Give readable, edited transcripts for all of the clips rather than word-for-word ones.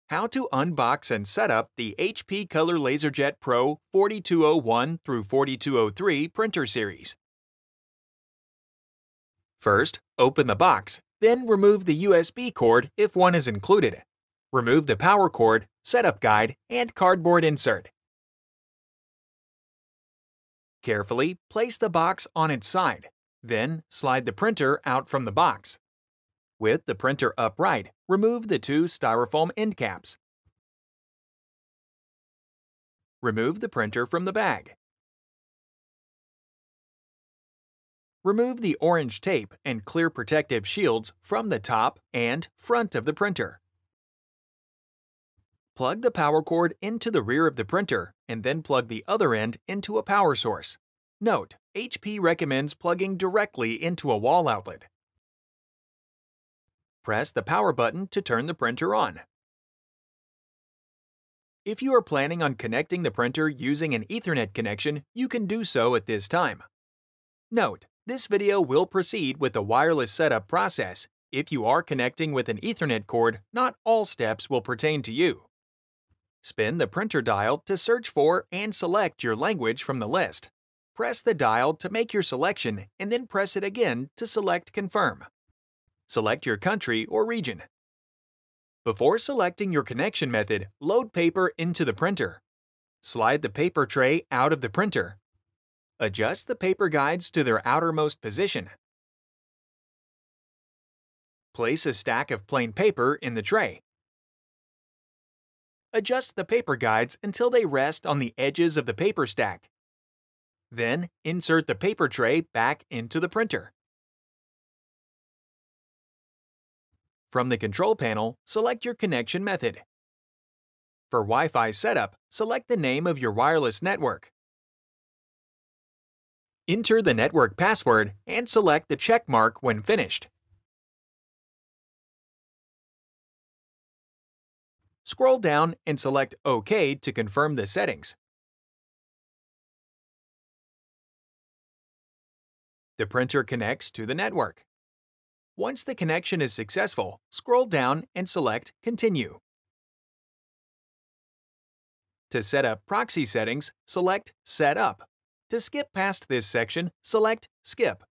How to unbox and set up the HP Color LaserJet Pro 4201 through 4203 printer series. First, open the box, then remove the USB cord if one is included. Remove the power cord, setup guide, and cardboard insert. Carefully place the box on its side, then slide the printer out from the box. With the printer upright, remove the two styrofoam end caps. Remove the printer from the bag. Remove the orange tape and clear protective shields from the top and front of the printer. Plug the power cord into the rear of the printer and then plug the other end into a power source. Note, HP recommends plugging directly into a wall outlet. Press the power button to turn the printer on. If you are planning on connecting the printer using an Ethernet connection, you can do so at this time. Note, this video will proceed with the wireless setup process. If you are connecting with an Ethernet cord, not all steps will pertain to you. Spin the printer dial to search for and select your language from the list. Press the dial to make your selection and then press it again to select Confirm. Select your country or region. Before selecting your connection method, load paper into the printer. Slide the paper tray out of the printer. Adjust the paper guides to their outermost position. Place a stack of plain paper in the tray. Adjust the paper guides until they rest on the edges of the paper stack. Then, insert the paper tray back into the printer. From the control panel, select your connection method. For Wi-Fi setup, select the name of your wireless network. Enter the network password and select the check mark when finished. Scroll down and select OK to confirm the settings. The printer connects to the network. Once the connection is successful, scroll down and select Continue. To set up proxy settings, select Set Up. To skip past this section, select Skip.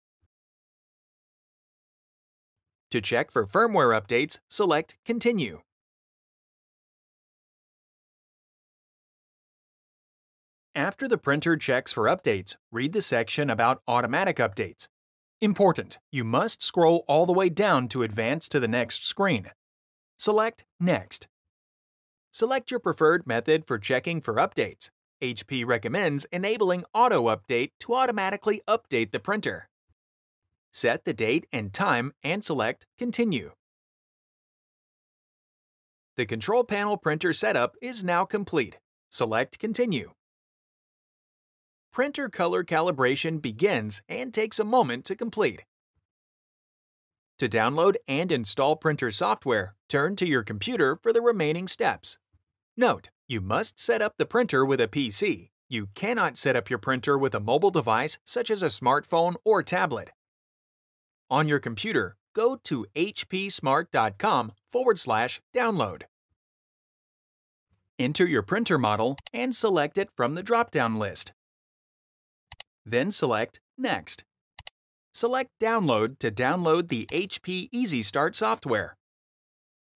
To check for firmware updates, select Continue. After the printer checks for updates, read the section about automatic updates. Important: you must scroll all the way down to advance to the next screen. Select Next. Select your preferred method for checking for updates. HP recommends enabling Auto Update to automatically update the printer. Set the date and time and select Continue. The control panel printer setup is now complete. Select Continue. Printer color calibration begins and takes a moment to complete. To download and install printer software, turn to your computer for the remaining steps. Note, you must set up the printer with a PC. You cannot set up your printer with a mobile device such as a smartphone or tablet. On your computer, go to hpsmart.com/download. Enter your printer model and select it from the drop-down list. Then select Next. Select Download to download the HP Easy Start software.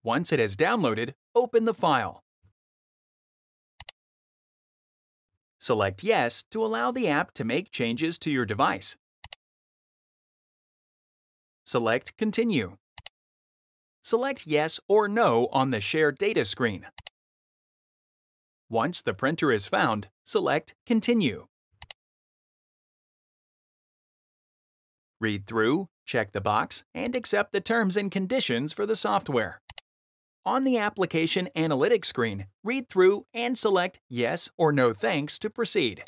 Once it has downloaded, open the file. Select Yes to allow the app to make changes to your device. Select Continue. Select Yes or No on the Share Data screen. Once the printer is found, select Continue. Read through, check the box, and accept the terms and conditions for the software. On the Application Analytics screen, read through and select Yes or No Thanks to proceed.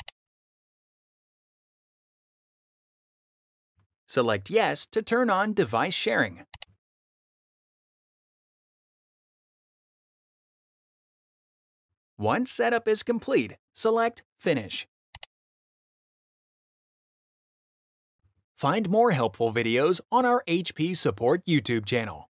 Select Yes to turn on device sharing. Once setup is complete, select Finish. Find more helpful videos on our HP Support YouTube channel.